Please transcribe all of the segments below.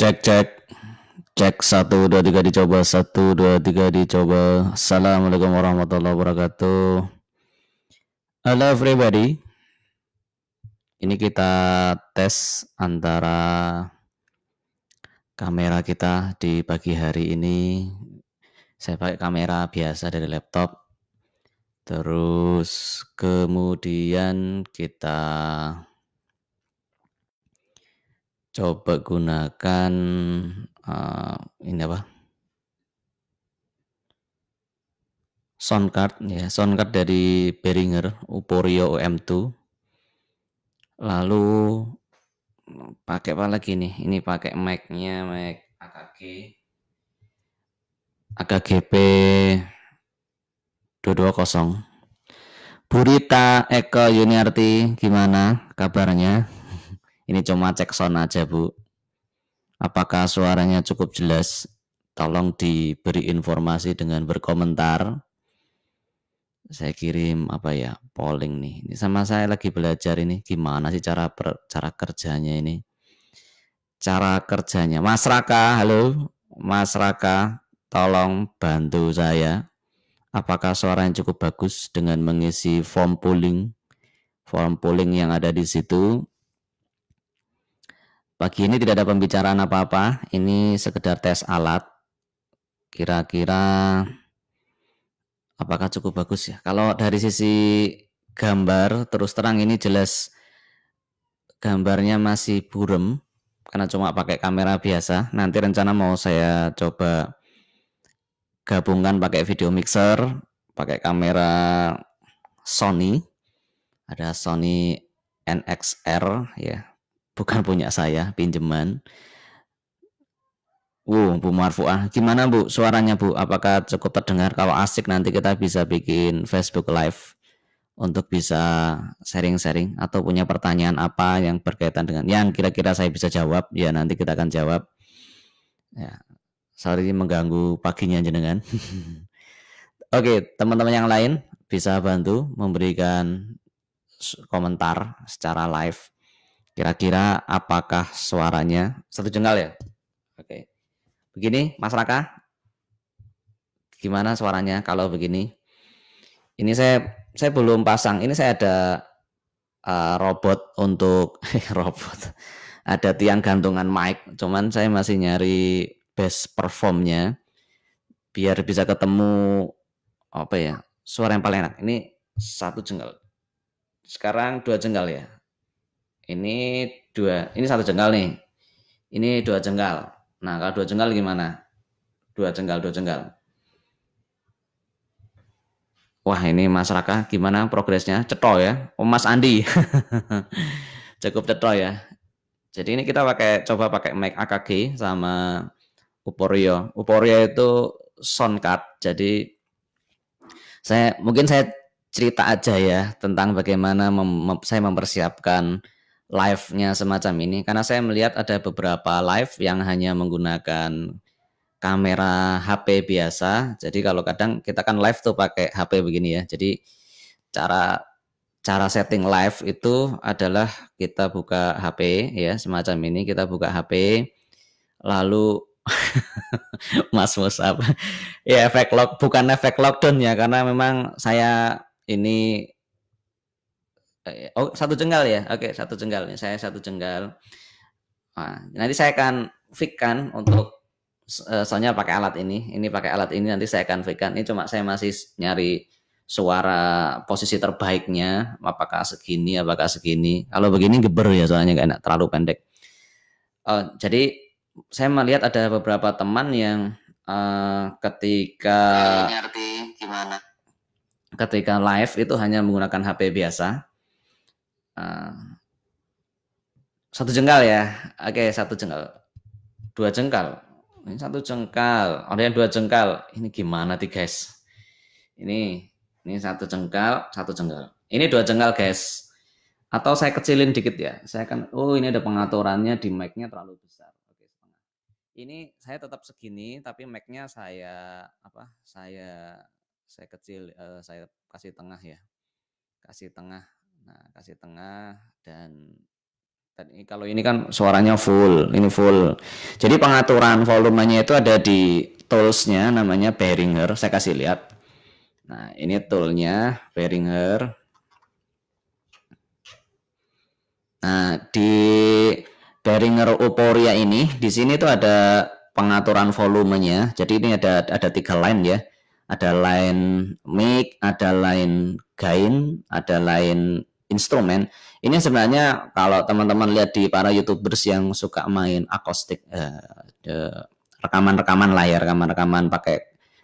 Cek cek cek 1 2 3 dicoba 1 2 3 dicoba. Assalamualaikum warahmatullahi wabarakatuh. Halo everybody. Ini kita tes antara kamera kita di pagi hari ini. Saya pakai kamera biasa dari laptop. Terus kemudian kita coba gunakan ini apa? Soundcard ya, soundcard dari Behringer Uporio OM2. Lalu pakai apa lagi nih? Ini pakai mic-nya, mic AKGP 220. Burita Eko Yuniarti, gimana kabarnya? Ini cuma cek sound aja, Bu. Apakah suaranya cukup jelas? Tolong diberi informasi dengan berkomentar. Saya kirim polling nih. Ini sama saya lagi belajar ini gimana sih cara kerjanya ini. Cara kerjanya. Mas Raka, halo. Mas Raka, tolong bantu saya. Apakah suaranya cukup bagus dengan mengisi form polling yang ada di situ. Pagi ini tidak ada pembicaraan apa-apa. Ini sekedar tes alat. Kira-kira apakah cukup bagus ya? Kalau dari sisi gambar, terus terang ini jelas gambarnya masih burem karena cuma pakai kamera biasa. Nanti rencana mau saya coba gabungkan pakai video mixer, pakai kamera Sony. Ada Sony NXR ya. Bukan punya saya, pinjeman. Bu Marfuah, gimana Bu suaranya Bu? Apakah cukup terdengar? Kalau asik nanti kita bisa bikin Facebook Live untuk bisa sharing-sharing atau punya pertanyaan apa yang berkaitan dengan yang kira-kira saya bisa jawab, ya nanti kita akan jawab. Ya, sorry mengganggu paginya jenengan. Oke, teman-teman yang lain bisa bantu memberikan komentar secara live. Kira-kira apakah suaranya satu jengkal ya? Oke. Begini, Mas Raka, gimana suaranya kalau begini? Ini saya belum pasang. Ini saya ada robot untuk robot. Ada tiang gantungan mic. Cuman saya masih nyari bass performnya biar bisa ketemu suara yang paling enak. Ini satu jengkal. Sekarang 2 jengkal ya. Ini satu jengkal nih. Ini 2 jengkal. Nah, kalau 2 jengkal gimana? 2 jengkal. Wah, ini Mas Raka gimana progresnya? Cetho ya. Oh, Mas Andi. Cukup cetho ya. Jadi ini kita coba pakai mic AKG sama Uporio. Uporio itu soundcard. Jadi mungkin saya cerita aja ya tentang bagaimana saya mempersiapkan live-nya semacam ini. Karena saya melihat ada beberapa live yang hanya menggunakan kamera HP biasa. Jadi kalau kadang kita kan live tuh pakai HP begini ya. Jadi cara setting live itu adalah kita buka HP ya, semacam ini. Kita buka HP lalu Mas Musab. Ya bukan efek lockdown ya, karena memang saya ini satu jengkal ya. Oke, satu jengkal. Saya satu jengkal. Nah, nanti saya akan fix-kan untuk soalnya pakai alat ini. Ini pakai alat ini nanti saya akan fix-kan. Ini cuma saya masih nyari suara posisi terbaiknya, apakah segini. Kalau begini geber ya, soalnya nggak enak, terlalu pendek. Jadi saya melihat ada beberapa teman yang ketika live itu hanya menggunakan HP biasa. Satu jengkal ya. Oke, satu jengkal. 2 jengkal. Ini 1 jengkal. Ada yang 2 jengkal. Ini gimana nih guys? Ini 1 jengkal, 1 jengkal. Ini 2 jengkal guys. Atau saya kecilin dikit ya. Saya akan ini ada pengaturannya di mic-nya terlalu besar. Oke, setengah. Ini saya tetap segini tapi mic-nya saya kecil, saya kasih tengah ya. Kasih tengah. Nah, kasih tengah dan Kalau ini kan suaranya full, ini full. Jadi pengaturan volumenya itu ada di toolsnya, namanya Behringer. Saya kasih lihat. Nah, ini toolnya Behringer. Nah, di Behringer Uporia ini, di sini tuh ada pengaturan volumenya. Jadi ini ada 3 line ya. Ada line mic, ada line gain, ada line instrumen. Ini sebenarnya kalau teman-teman lihat di para YouTubers yang suka main akustik, rekaman-rekaman layar, rekaman-rekaman pakai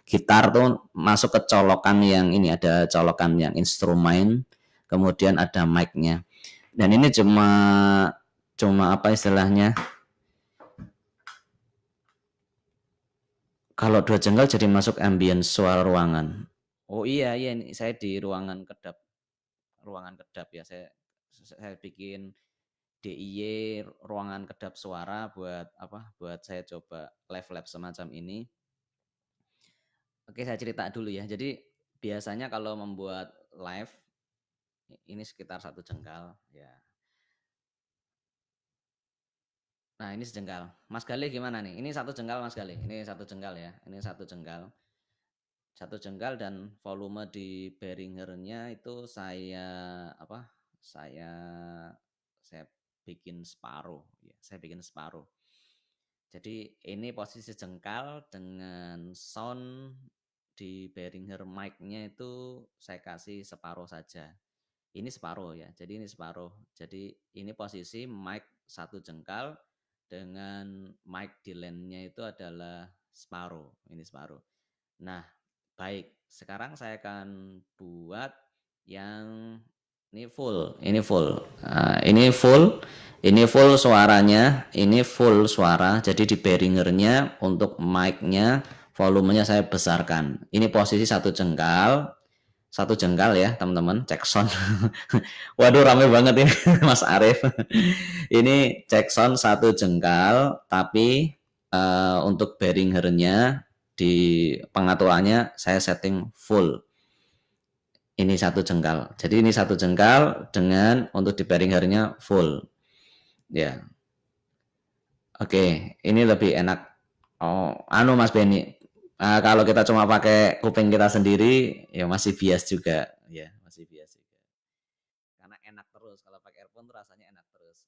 gitar tuh masuk ke colokan yang ini, ada colokan yang instrumen, kemudian ada mic-nya. Dan ini cuma apa istilahnya, kalau 2 jengkal jadi masuk ambience suara ruangan. Oh iya iya, ini saya di ruangan kedap ya, saya bikin DIY ruangan kedap suara buat apa, buat saya coba live lab semacam ini. Oke, saya cerita dulu ya. Jadi biasanya kalau membuat live ini sekitar 1 jengkal ya. Nah, ini sejengkal. Mas Galih gimana nih? Ini 1 jengkal Mas Galih. Ini 1 jengkal ya. Ini 1 jengkal. 1 jengkal dan volume di Behringernya itu apa? Saya saya bikin separuh ya. Saya bikin separuh. Jadi ini posisi jengkal dengan sound di Behringer mic-nya itu saya kasih separuh saja. Ini separuh ya. Jadi ini separuh. Jadi ini posisi mic 1 jengkal dengan mic delay-nya itu adalah separuh. Ini separuh. Nah, baik. Sekarang saya akan buat yang ini full. Ini full. Nah, ini full suaranya. Ini full suara. Jadi di Behringernya untuk mic-nya volumenya saya besarkan. Ini posisi 1 jengkal. 1 jengkal ya teman-teman, cek sound. Waduh, rame banget ini Mas Arief. Ini cek sound 1 jengkal, tapi untuk Behringernya di pengaturannya saya setting full. Ini 1 jengkal. Jadi ini 1 jengkal dengan untuk di Behringernya full. Ya. Oke, ini lebih enak. Oh, Mas Benny. Kalau kita cuma pakai kuping kita sendiri, ya masih bias juga, ya masih bias juga. Karena enak terus, kalau pakai earphone tuh rasanya enak terus.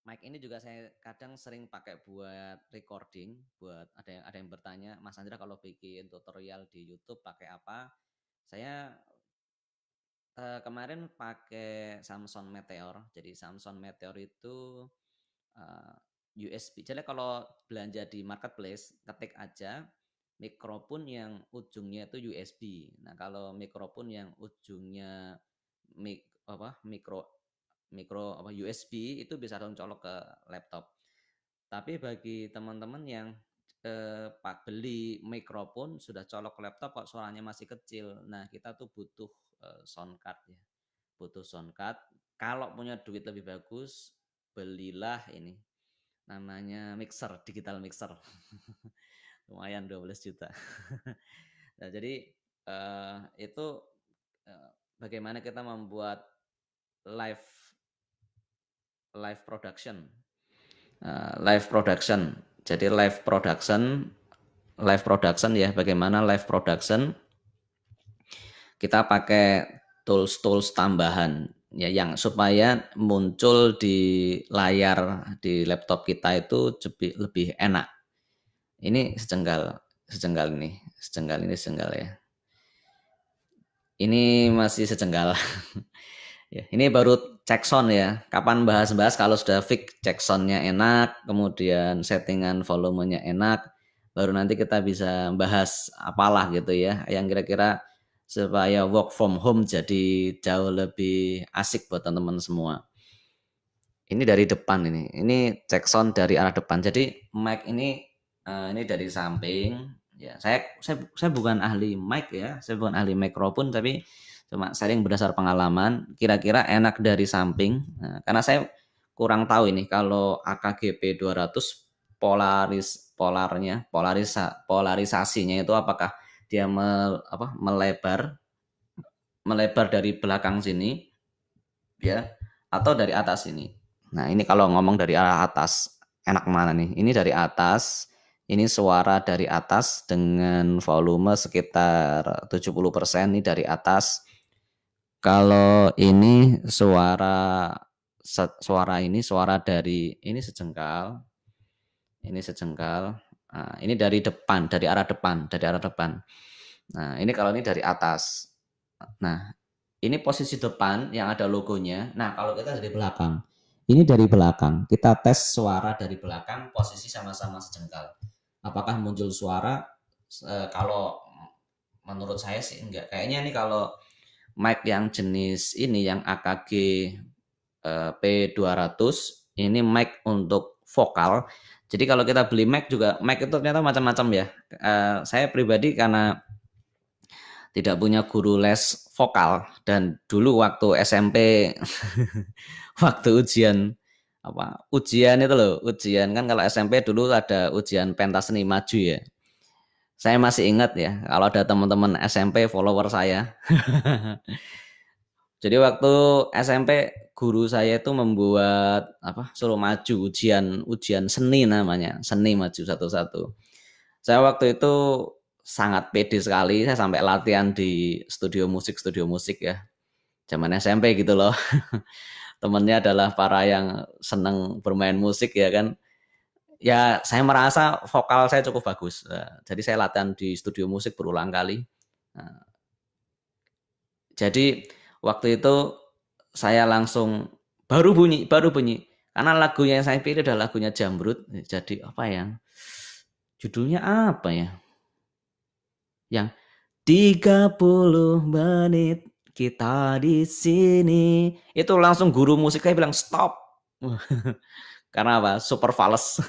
Mic ini juga saya kadang sering pakai buat recording, buat ada yang bertanya, Mas Andra kalau bikin tutorial di YouTube pakai apa? Saya kemarin pakai Samsung Meteor. Jadi Samsung Meteor itu USB. Jadi kalau belanja di marketplace, ketik aja mikrofon yang ujungnya itu USB. Nah, kalau mikrofon yang ujungnya mikro apa USB itu bisa langsung colok ke laptop. Tapi bagi teman-teman yang beli mikrofon sudah colok ke laptop kok suaranya masih kecil. Nah, kita tuh butuh sound card ya. Butuh sound card. Kalau punya duit lebih bagus, belilah ini namanya digital mixer. Lumayan 12 juta. Nah, jadi itu bagaimana kita membuat live production. Live production. Jadi live production ya, bagaimana live production kita pakai tools tambahan ya yang supaya muncul di layar di laptop kita itu lebih enak. Ini sejengkal ini ya. Ini masih sejengkal. Ya, ini baru cek sound ya. Kapan bahas-bahas kalau sudah fix cek soundnya enak, kemudian settingan volumenya enak, baru nanti kita bisa bahas apalah gitu ya, yang kira-kira supaya work from home jadi jauh lebih asik buat teman-teman semua. Ini dari depan ini cek sound dari arah depan. Jadi mic ini dari samping. Ya, saya bukan ahli mic ya, saya bukan ahli mikrofon tapi cuma sharing berdasar pengalaman. Kira-kira enak dari samping. Nah, karena saya kurang tahu ini kalau AKGP 200 polarisasinya itu apakah dia melebar dari belakang sini ya atau dari atas sini. Nah, ini kalau ngomong dari arah atas, enak mana nih? Ini dari atas, ini suara dari atas dengan volume sekitar 70% ini dari atas. Kalau ini suara dari ini sejengkal, ini sejengkal. Nah, ini dari depan, dari arah depan, dari arah depan. Nah, ini kalau ini dari atas. Nah, ini posisi depan yang ada logonya. Nah, kalau kita dari belakang, ini dari belakang. Kita tes suara dari belakang, posisi sama-sama sejengkal. Apakah muncul suara? Kalau menurut saya sih enggak. Kayaknya ini kalau mic yang jenis ini, yang AKG P200, ini mic untuk vokal. Jadi kalau kita beli mic juga, mic itu ternyata macam-macam ya. Saya pribadi karena tidak punya guru les vokal, dan dulu waktu SMP waktu ujian itu loh, ujian kan kalau SMP dulu ada ujian pentas seni maju ya. Saya masih ingat ya, kalau ada teman-teman SMP follower saya. Jadi waktu SMP guru saya itu membuat suruh maju ujian seni namanya, seni maju satu-satu. Saya waktu itu sangat pede sekali, saya sampai latihan di studio musik ya. Zaman SMP gitu loh. Temennya adalah para yang senang bermain musik ya kan. Ya saya merasa vokal saya cukup bagus. Jadi saya latihan di studio musik berulang kali. Jadi waktu itu saya langsung baru bunyi. Karena lagunya yang saya pilih adalah lagunya Jamrud. Jadi judulnya apa ya? Yang 30 menit kita di sini. Itu langsung guru musiknya bilang stop. Karena apa? Super fals.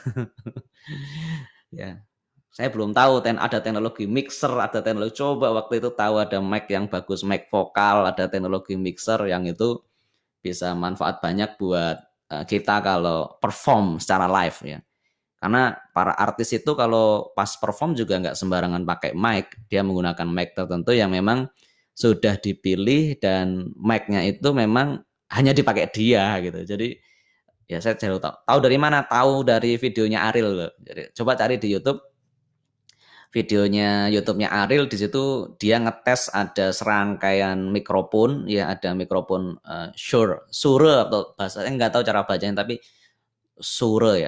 Ya. Saya belum tahu ada teknologi mixer, ada teknologi, coba waktu itu tahu ada mic yang bagus, mic vokal, ada teknologi mixer yang itu bisa manfaat banyak buat kita kalau perform secara live ya. Karena para artis itu kalau pas perform juga nggak sembarangan pakai mic, dia menggunakan mic tertentu yang memang sudah dipilih, dan mic-nya itu memang hanya dipakai dia gitu. Jadi ya saya jauh tahu dari mana? Tahu dari videonya Ariel loh. Jadi coba cari di YouTube videonya YouTube-nya Ariel, di situ dia ngetes ada serangkaian mikrofon ya, ada mikrofon Shure atau bahasa nggak tahu cara bacanya, tapi Shure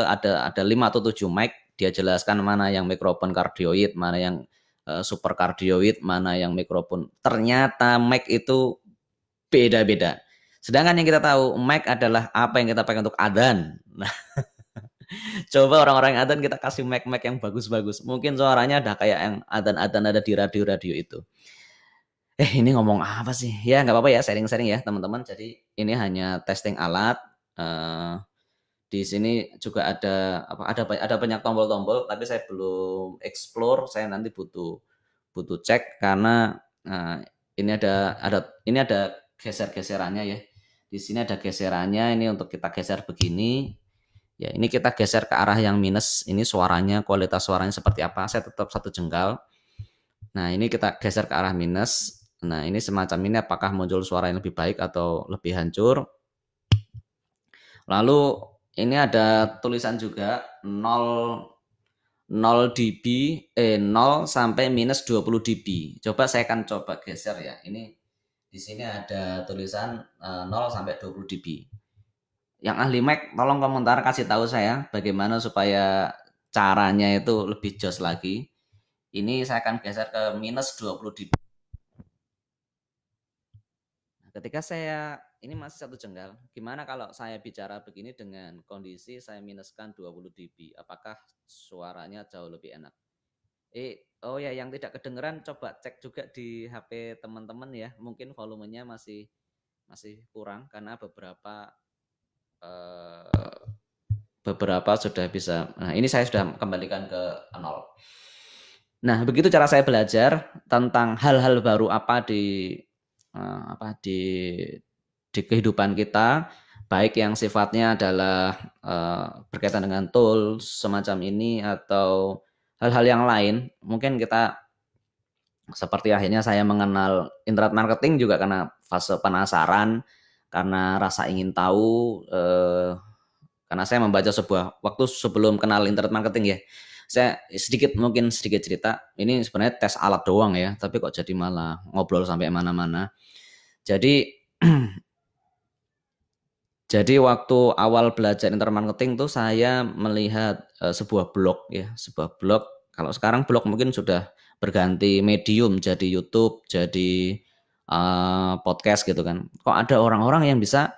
ada 5 atau 7 mic, dia jelaskan mana yang mikrofon kardioid, mana yang super kardioid, mana yang mikrofon. Ternyata mic itu beda-beda. Sedangkan yang kita tahu mic adalah apa yang kita pakai untuk adzan. Nah, coba orang-orang yang adzan kita kasih mic-mic yang bagus-bagus. Mungkin suaranya ada kayak yang adzan-adzan ada di radio-radio itu. Ini ngomong apa sih? Ya nggak apa-apa ya, sharing-sharing ya teman-teman. Jadi ini hanya testing alat. Di sini juga ada banyak tombol-tombol, tapi saya belum explore. Saya nanti butuh cek karena ini ada geser-geserannya ya. Di sini ada geserannya, ini untuk kita geser begini. Ya, ini kita geser ke arah yang minus. Ini suaranya, kualitas suaranya seperti apa? Saya tetap satu jengkal. Nah, ini kita geser ke arah minus. Nah, ini semacam ini, apakah muncul suara yang lebih baik atau lebih hancur. Lalu ini ada tulisan juga 0 dB 0 sampai minus 20 dB. Coba saya akan coba geser ya. Ini di sini ada tulisan 0 sampai 20 dB. Yang ahli mic tolong komentar kasih tahu saya bagaimana supaya caranya itu lebih jos lagi. Ini saya akan geser ke minus 20 dB. Nah, ketika saya ini masih satu jengkal, gimana kalau saya bicara begini dengan kondisi saya minuskan 20 dB? Apakah suaranya jauh lebih enak? Oh ya, yang tidak kedengeran coba cek juga di HP teman-teman ya. Mungkin volumenya masih kurang karena beberapa sudah bisa. Nah, ini saya sudah kembalikan ke 0. Nah, begitu cara saya belajar tentang hal-hal baru apa di kehidupan kita, baik yang sifatnya adalah berkaitan dengan tools semacam ini atau hal-hal yang lain. Mungkin kita seperti akhirnya saya mengenal internet marketing juga karena fase penasaran. karena rasa ingin tahu, karena saya membaca sebuah waktu sebelum kenal internet marketing ya. Saya mungkin sedikit cerita. Ini sebenarnya tes alat doang ya, tapi kok jadi malah ngobrol sampai mana-mana. Jadi jadi waktu awal belajar internet marketing tuh saya melihat sebuah blog ya, sebuah blog. Kalau sekarang blog mungkin sudah berganti medium jadi YouTube, jadi podcast gitu kan. Kok ada orang-orang yang bisa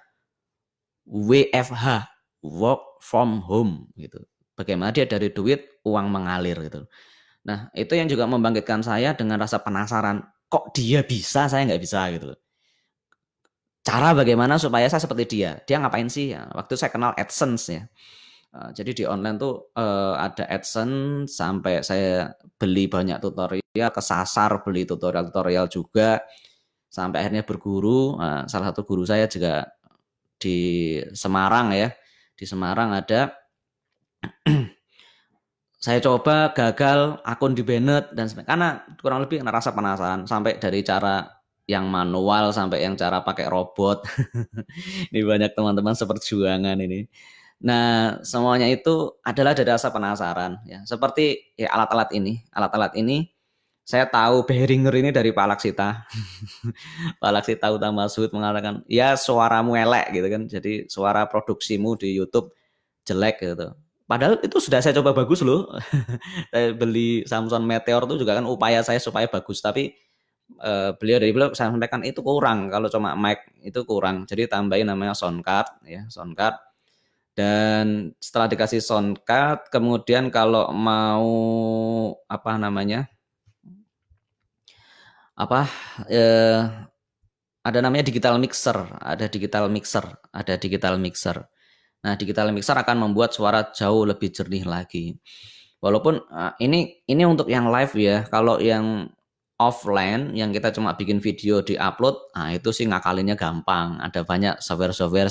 WFH, work from home gitu. Bagaimana dia dari duit uang mengalir gitu. Nah itu yang juga membangkitkan saya dengan rasa penasaran. Kok dia bisa, saya nggak bisa gitu. Cara bagaimana supaya saya seperti dia. Dia ngapain sih? Ya, waktu saya kenal AdSense ya. Jadi di online tuh ada AdSense sampai saya beli banyak tutorial, kesasar beli tutorial-tutorial juga sampai akhirnya berguru. Salah satu guru saya juga di Semarang ya. Di Semarang ada saya coba gagal akun di Bennett dan sebagainya. Karena kurang lebih rasa penasaran sampai dari cara yang manual sampai yang cara pakai robot. Ini banyak teman-teman seperjuangan ini. Nah, semuanya itu adalah dari rasa penasaran ya. Seperti ya alat-alat ini saya tahu Behringer ini dari Pak Laksita. Pak Laksita Utama Sud mengatakan, "Ya suaramu elek gitu kan. Jadi suara produksimu di YouTube jelek gitu." Padahal itu sudah saya coba bagus loh. Saya beli Samsung Meteor itu juga kan upaya saya supaya bagus, tapi beliau saya sampaikan itu kurang, kalau cuma mic itu kurang. Jadi tambahin namanya soundcard ya, soundcard. Dan setelah dikasih soundcard, kemudian kalau mau apa namanya? Apa ada namanya digital mixer, ada digital mixer. Nah, digital mixer akan membuat suara jauh lebih jernih lagi. Walaupun ini untuk yang live ya. Kalau yang offline yang kita cuma bikin video di-upload, nah itu sih ngakalinnya gampang. Ada banyak software-software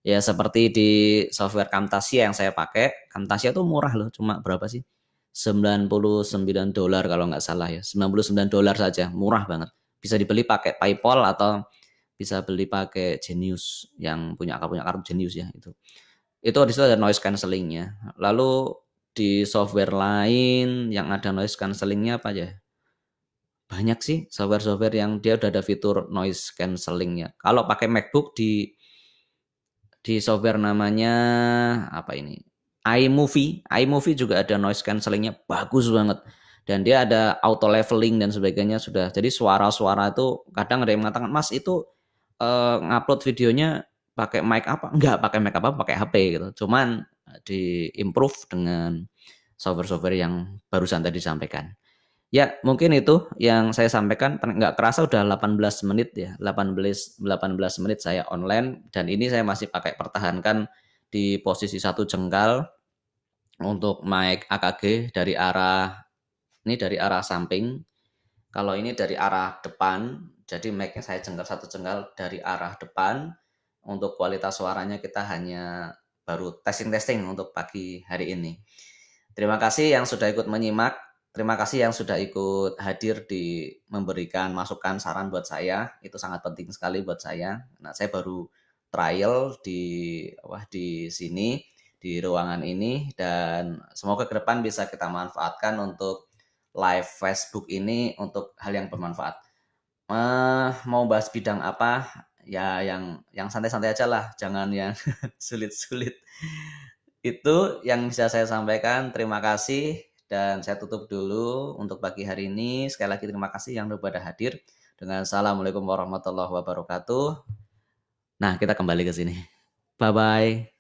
ya seperti di software Camtasia yang saya pakai. Camtasia tuh murah loh, cuma berapa sih? $99 kalau nggak salah ya. $99 saja, murah banget. Bisa dibeli pakai PayPal atau bisa beli pakai Genius yang punya kartu Genius ya itu. Itu di situ ada noise cancellingnya. Lalu di software lain yang ada noise cancellingnya apa ya? Banyak sih software-software yang dia udah ada fitur noise cancellingnya. Kalau pakai MacBook di software namanya apa ini? iMovie juga ada noise cancellingnya bagus banget. Dan dia ada auto leveling dan sebagainya sudah. Jadi suara-suara itu kadang ada yang mengatakan, "Mas itu ngupload videonya pakai mic apa?" Enggak pakai mic apa, pakai HP gitu. Cuman di improve dengan software-software yang barusan tadi disampaikan. Ya, mungkin itu yang saya sampaikan. Nggak kerasa udah 18 menit ya. 18 menit saya online dan ini saya masih pakai pertahankan di posisi 1 jengkal untuk mic AKG dari arah samping. Kalau ini dari arah depan, jadi mic-nya saya jengkal 1 jengkal dari arah depan. Untuk kualitas suaranya kita hanya baru testing untuk pagi hari ini. Terima kasih yang sudah ikut menyimak. Terima kasih yang sudah ikut hadir di memberikan masukan saran buat saya. Itu sangat penting sekali buat saya. Nah, saya baru trial di sini di ruangan ini dan semoga ke depan bisa kita manfaatkan untuk live Facebook ini untuk hal yang bermanfaat. Mau bahas bidang apa? Ya yang santai-santai aja lah, jangan yang sulit-sulit. Itu yang bisa saya sampaikan. Terima kasih dan saya tutup dulu untuk pagi hari ini. Sekali lagi terima kasih yang sudah hadir. Dengan assalamualaikum warahmatullahi wabarakatuh. Nah, kita kembali ke sini. Bye bye.